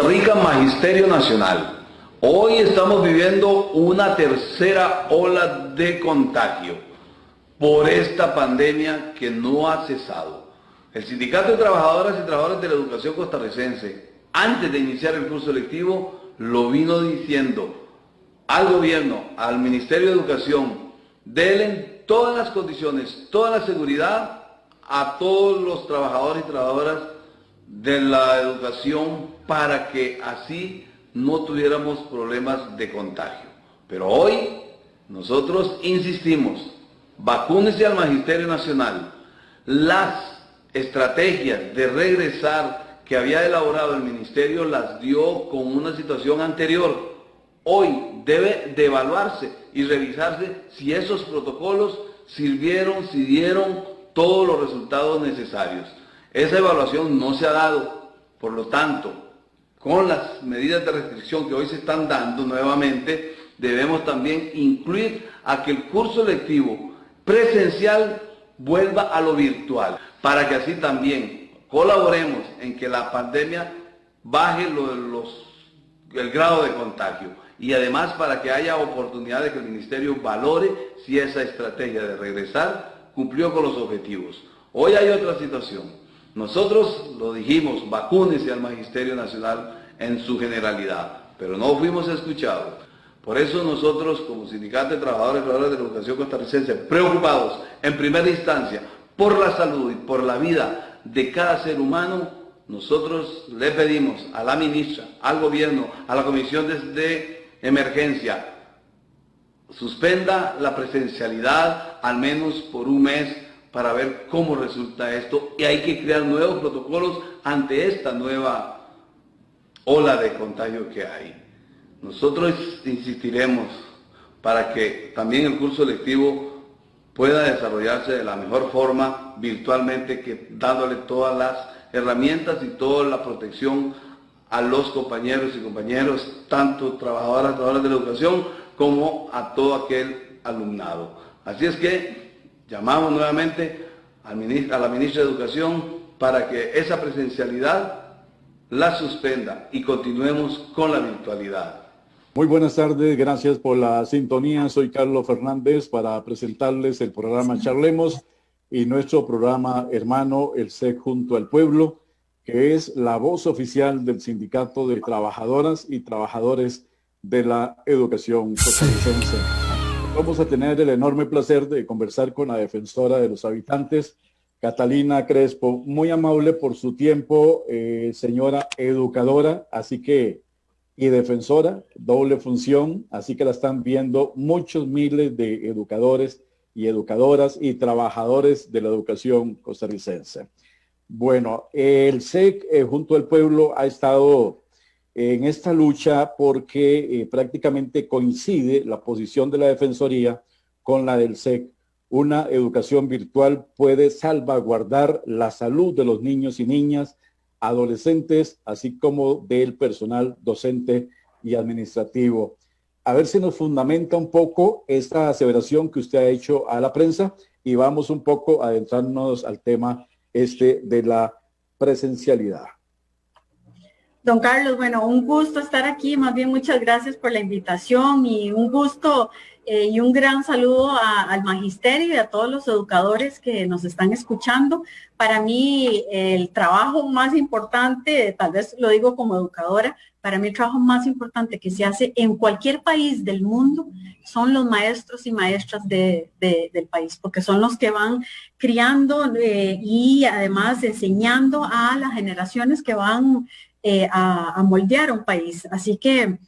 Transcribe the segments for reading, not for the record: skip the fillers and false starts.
Rica Magisterio Nacional. Hoy estamos viviendo una tercera ola de contagio por esta pandemia que no ha cesado. El Sindicato de Trabajadoras y Trabajadores de la Educación Costarricense, antes de iniciar el curso lectivo, lo vino diciendo al gobierno, al Ministerio de Educación: denle todas las condiciones, toda la seguridad a todos los trabajadores y trabajadoras de la educación para que así no tuviéramos problemas de contagio. Pero hoy nosotros insistimos: vacúnese al Magisterio Nacional. Las estrategias de regresar que había elaborado el Ministerio las dio con una situación anterior. Hoy debe de evaluarse y revisarse si esos protocolos sirvieron, si dieron todos los resultados necesarios. Esa evaluación no se ha dado, por lo tanto, con las medidas de restricción que hoy se están dando nuevamente, debemos también incluir a que el curso lectivo presencial vuelva a lo virtual, para que así también colaboremos en que la pandemia baje el grado de contagio, y además para que haya oportunidad de que el Ministerio valore si esa estrategia de regresar cumplió con los objetivos. Hoy hay otra situación. Nosotros lo dijimos: vacúnese al Magisterio Nacional en su generalidad, pero no fuimos escuchados. Por eso nosotros, como Sindicato de Trabajadores y Trabajadoras de la Educación Costarricense, preocupados en primera instancia por la salud y por la vida de cada ser humano, nosotros le pedimos a la ministra, al gobierno, a la Comisión de Emergencia: suspenda la presencialidad al menos por un mes para ver cómo resulta esto, y hay que crear nuevos protocolos ante esta nueva ola de contagio que hay. Nosotros insistiremos para que también el curso lectivo pueda desarrollarse de la mejor forma virtualmente, que dándole todas las herramientas y toda la protección a los compañeros y compañeros, tanto trabajadoras y trabajadores de la educación, como a todo aquel alumnado. Así es que llamamos nuevamente a la ministra de Educación para que esa presencialidad la suspenda y continuemos con la virtualidad. Muy buenas tardes, gracias por la sintonía. Soy Carlos Fernández para presentarles el programa Charlemos y nuestro programa hermano, el SEC Junto al Pueblo, que es la voz oficial del Sindicato de Trabajadoras y Trabajadores de la Educación Costarricense. Vamos a tener el enorme placer de conversar con la defensora de los habitantes, Catalina Crespo. Muy amable por su tiempo, señora educadora, así que, y defensora, doble función, así que la están viendo muchos miles de educadores y educadoras y trabajadores de la educación costarricense. Bueno, el SEC Junto al Pueblo ha estado en esta lucha porque prácticamente coincide la posición de la Defensoría con la del SEC. Una educación virtual puede salvaguardar la salud de los niños y niñas, adolescentes, así como del personal docente y administrativo. A ver si nos fundamenta un poco esta aseveración que usted ha hecho a la prensa, y vamos un poco a adentrarnos al tema de la presencialidad. Don Carlos, bueno, un gusto estar aquí, más bien muchas gracias por la invitación, y un gusto y un gran saludo al magisterio y a todos los educadores que nos están escuchando. Para mí el trabajo más importante, tal vez lo digo como educadora, para mí el trabajo más importante que se hace en cualquier país del mundo son los maestros y maestras del país, porque son los que van criando y además enseñando a las generaciones que van a moldear un país. Así que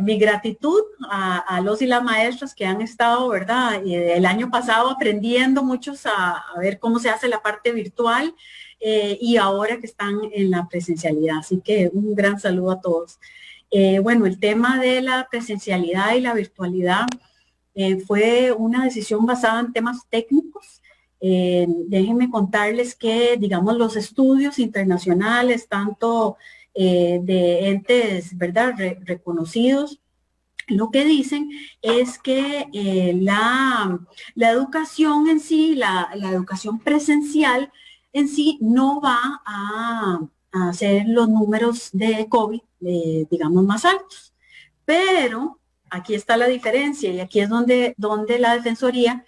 mi gratitud a los y las maestras que han estado, ¿verdad? El año pasado aprendiendo muchos a ver cómo se hace la parte virtual y ahora que están en la presencialidad. Así que un gran saludo a todos. Bueno, el tema de la presencialidad y la virtualidad fue una decisión basada en temas técnicos. Déjenme contarles que, digamos, los estudios internacionales, tanto de entes, ¿verdad?, reconocidos, lo que dicen es que la educación en sí, la educación presencial en sí, no va a a ser los números de COVID, digamos, más altos. Pero aquí está la diferencia y aquí es donde la Defensoría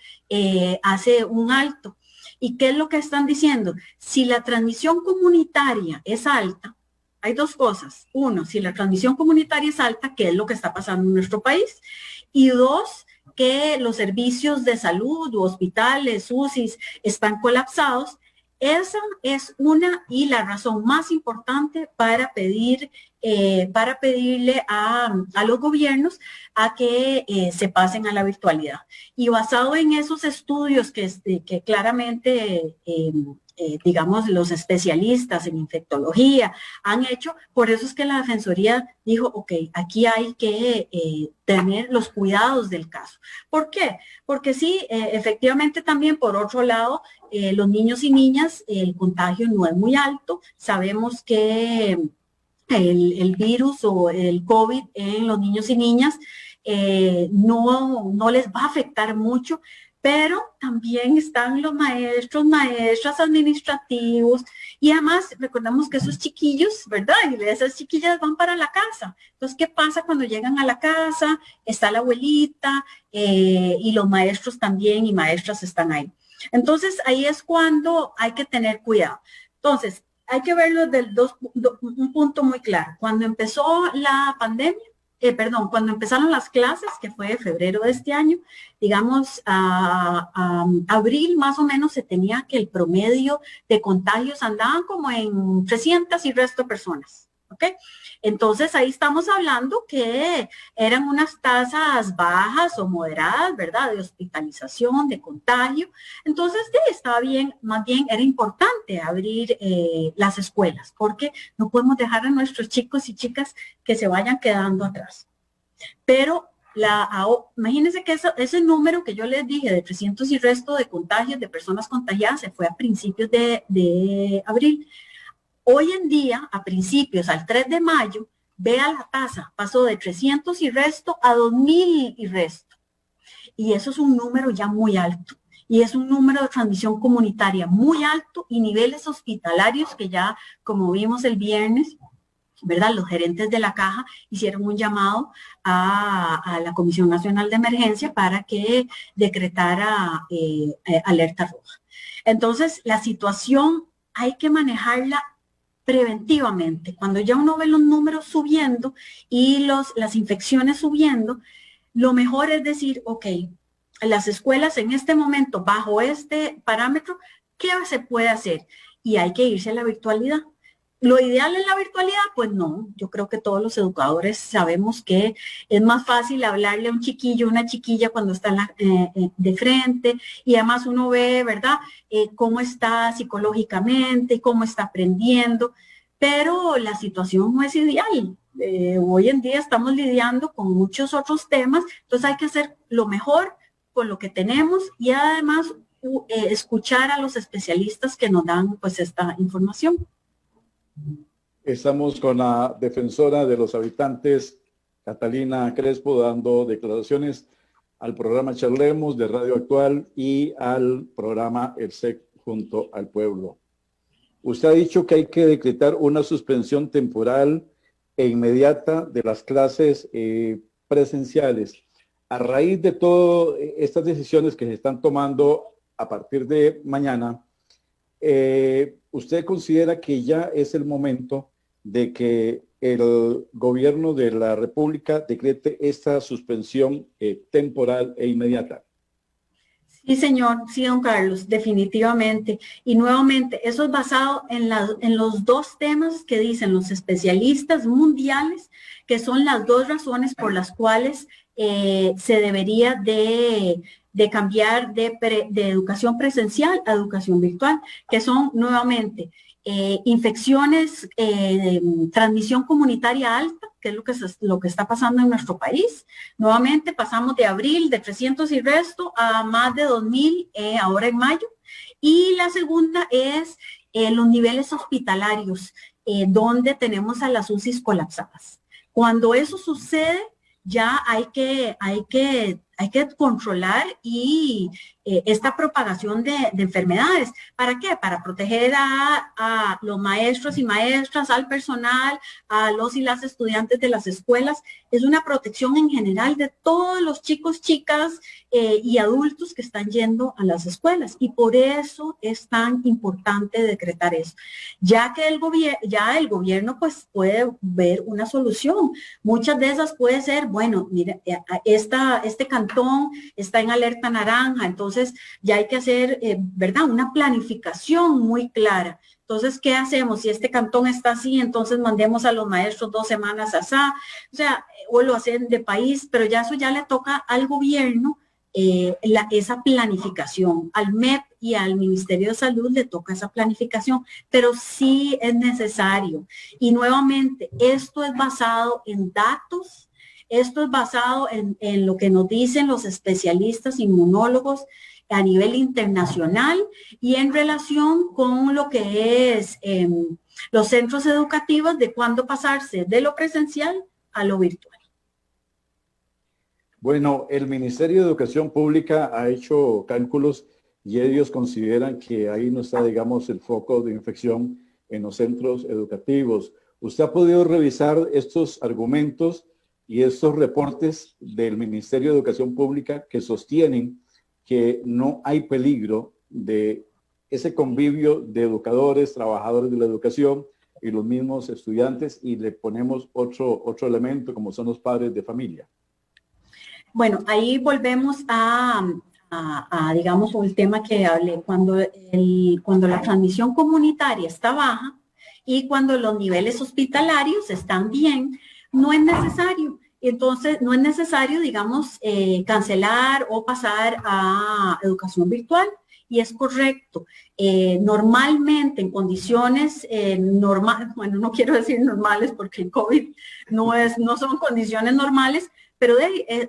hace un alto. ¿Y qué es lo que están diciendo? Si la transmisión comunitaria es alta, hay dos cosas. Uno, si la transmisión comunitaria es alta, ¿qué es lo que está pasando en nuestro país? Y dos, que los servicios de salud, hospitales, UCIs están colapsados. Esa es una y la razón más importante para pedirle a los gobiernos a que se pasen a la virtualidad. Y basado en esos estudios que claramente digamos, los especialistas en infectología han hecho, por eso es que la Defensoría dijo, ok, aquí hay que tener los cuidados del caso. ¿Por qué? Porque sí, efectivamente también, por otro lado, los niños y niñas, el contagio no es muy alto. Sabemos que el virus o el COVID en los niños y niñas no les va a afectar mucho, pero también están los maestros, maestras administrativos, y además recordamos que esos chiquillos, ¿verdad? Y esas chiquillas van para la casa. Entonces, ¿qué pasa cuando llegan a la casa? Está la abuelita y los maestros también y maestras están ahí. Entonces, ahí es cuando hay que tener cuidado. Entonces, hay que verlo desde un punto muy claro. Cuando empezó la pandemia, cuando empezaron las clases, que fue febrero de este año, digamos, a abril más o menos se tenía que el promedio de contagios andaban como en 300 y resto personas, ¿ok? Entonces ahí estamos hablando que eran unas tasas bajas o moderadas, ¿verdad? De hospitalización, de contagio. Entonces estaba bien, más bien era importante abrir las escuelas, porque no podemos dejar a nuestros chicos y chicas que se vayan quedando atrás. Pero imagínense que ese número que yo les dije de 300 y resto de contagios, de personas contagiadas, se fue a principios de abril. Hoy en día, a principios, al 3 de mayo, vea la tasa, pasó de 300 y resto a 2.000 y resto. Y eso es un número ya muy alto. Y es un número de transmisión comunitaria muy alto y niveles hospitalarios que ya, como vimos el viernes, ¿verdad? Los gerentes de la caja hicieron un llamado a la Comisión Nacional de Emergencia para que decretara alerta roja. Entonces, la situación hay que manejarla preventivamente. Cuando ya uno ve los números subiendo y las infecciones subiendo, lo mejor es decir, ok, las escuelas en este momento, bajo este parámetro, ¿qué se puede hacer? Y hay que irse a la virtualidad. ¿Lo ideal es la virtualidad? Pues no, yo creo que todos los educadores sabemos que es más fácil hablarle a un chiquillo, una chiquilla cuando está de frente, y además uno ve, ¿verdad?, cómo está psicológicamente, cómo está aprendiendo, pero la situación no es ideal. Hoy en día estamos lidiando con muchos otros temas, entonces hay que hacer lo mejor con lo que tenemos y además escuchar a los especialistas que nos dan pues esta información. Estamos con la defensora de los habitantes, Catalina Crespo, dando declaraciones al programa Charlemos de Radio Actual y al programa El SEC junto al pueblo. Usted ha dicho que hay que decretar una suspensión temporal e inmediata de las clases presenciales. A raíz de todas estas decisiones que se están tomando a partir de mañana, ¿usted considera que ya es el momento de que el gobierno de la República decrete esta suspensión temporal e inmediata? Sí, señor, sí, don Carlos, definitivamente. Y nuevamente, eso es basado en los dos temas que dicen los especialistas mundiales, que son las dos razones por las cuales se debería de cambiar de educación presencial a educación virtual, que son nuevamente infecciones, transmisión comunitaria alta, que es lo que está pasando en nuestro país. Nuevamente pasamos de abril de 300 y resto a más de 2.000 ahora en mayo. Y la segunda es los niveles hospitalarios, donde tenemos a las UCIs colapsadas. Cuando eso sucede, ya hay que hay que controlar y esta propagación de enfermedades. ¿Para qué? Para proteger a los maestros y maestras, al personal, a los y las estudiantes de las escuelas. Es una protección en general de todos los chicos, chicas y adultos que están yendo a las escuelas. Y por eso es tan importante decretar eso. Ya que el gobierno pues puede ver una solución. Muchas de esas puede ser, bueno, mira, este cantón está en alerta naranja, entonces ya hay que hacer, ¿verdad? Una planificación muy clara. Entonces, ¿qué hacemos? Si este cantón está así, entonces mandemos a los maestros 2 semanas asá, o sea, o lo hacen de país, pero ya eso ya le toca al gobierno esa planificación. Al MEP y al Ministerio de Salud le toca esa planificación, pero sí es necesario. Y nuevamente, esto es basado en datos. Esto es basado en lo que nos dicen los especialistas inmunólogos a nivel internacional y en relación con lo que es los centros educativos de cuándo pasarse de lo presencial a lo virtual. Bueno, el Ministerio de Educación Pública ha hecho cálculos y ellos consideran que ahí no está, digamos, el foco de infección en los centros educativos. ¿Usted ha podido revisar estos argumentos y estos reportes del Ministerio de Educación Pública que sostienen que no hay peligro de ese convivio de educadores, trabajadores de la educación y los mismos estudiantes, y le ponemos otro elemento como son los padres de familia? Bueno, ahí volvemos digamos, el tema que hablé, cuando la transmisión comunitaria está baja y cuando los niveles hospitalarios están bien, no es necesario. Entonces, no es necesario, digamos, cancelar o pasar a educación virtual, y es correcto. Normalmente, en condiciones normales, bueno, no quiero decir normales porque el COVID no son condiciones normales, pero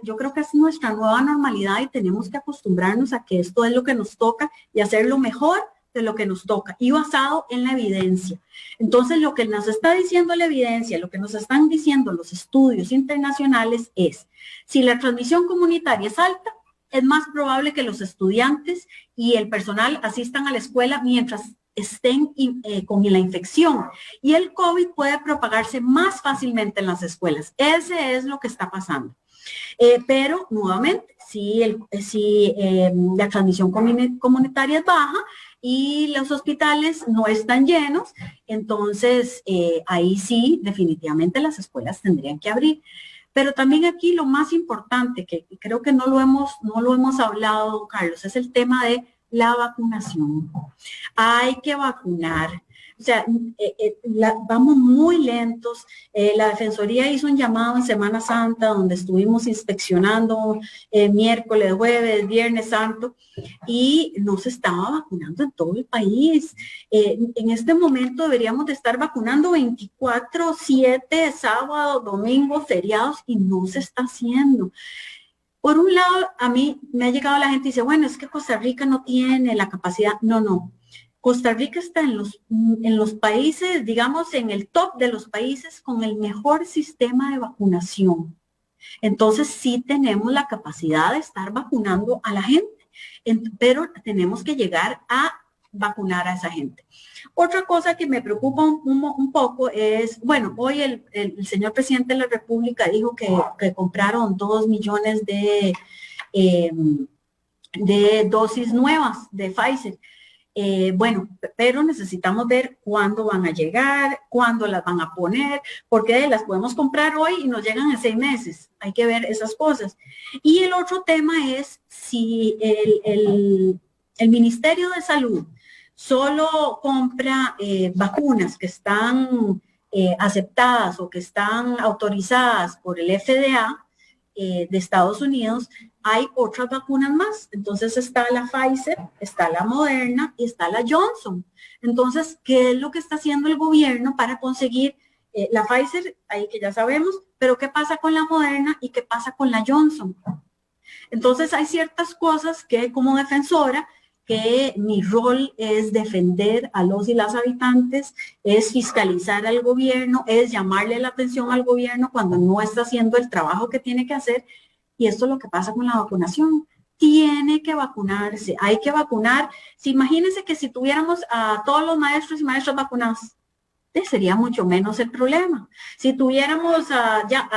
yo creo que es nuestra nueva normalidad y tenemos que acostumbrarnos a que esto es lo que nos toca y hacer lo mejor de lo que nos toca y basado en la evidencia. Entonces, lo que nos está diciendo la evidencia, lo que nos están diciendo los estudios internacionales es, si la transmisión comunitaria es alta, es más probable que los estudiantes y el personal asistan a la escuela mientras estén con la infección, y el COVID puede propagarse más fácilmente en las escuelas. Ese es lo que está pasando. Pero nuevamente, si la transmisión comunitaria es baja y los hospitales no están llenos, entonces ahí sí, definitivamente las escuelas tendrían que abrir. Pero también aquí lo más importante, que creo que no lo hemos hablado, Carlos, es el tema de la vacunación. Hay que vacunar. O sea, vamos muy lentos. La Defensoría hizo un llamado en Semana Santa donde estuvimos inspeccionando miércoles, jueves, viernes santo, y no se estaba vacunando en todo el país. En este momento deberíamos de estar vacunando 24/7, sábado, domingo, feriados, y no se está haciendo. Por un lado, a mí me ha llegado la gente y dice, bueno, es que Costa Rica no tiene la capacidad. No. Costa Rica está en los países, digamos, en el top de los países con el mejor sistema de vacunación. Entonces, sí tenemos la capacidad de estar vacunando a la gente, pero tenemos que llegar a vacunar a esa gente. Otra cosa que me preocupa un poco es, bueno, hoy el señor presidente de la República dijo que compraron 2 millones de dosis nuevas de Pfizer. Bueno, pero necesitamos ver cuándo van a llegar, cuándo las van a poner, porque las podemos comprar hoy y nos llegan en 6 meses. Hay que ver esas cosas. Y el otro tema es si el Ministerio de Salud solo compra vacunas que están aceptadas o que están autorizadas por el FDA de Estados Unidos. Hay otras vacunas más. Entonces está la Pfizer, está la Moderna y está la Johnson. Entonces, ¿qué es lo que está haciendo el gobierno para conseguir la Pfizer? Ahí que ya sabemos, pero ¿qué pasa con la Moderna y qué pasa con la Johnson? Entonces, hay ciertas cosas que como defensora, que mi rol es defender a los y las habitantes, es fiscalizar al gobierno, es llamarle la atención al gobierno cuando no está haciendo el trabajo que tiene que hacer. Y esto es lo que pasa con la vacunación. Tiene que vacunarse, hay que vacunar. Si imagínense que si tuviéramos a todos los maestros y maestras vacunados, sería mucho menos el problema. Si tuviéramos ya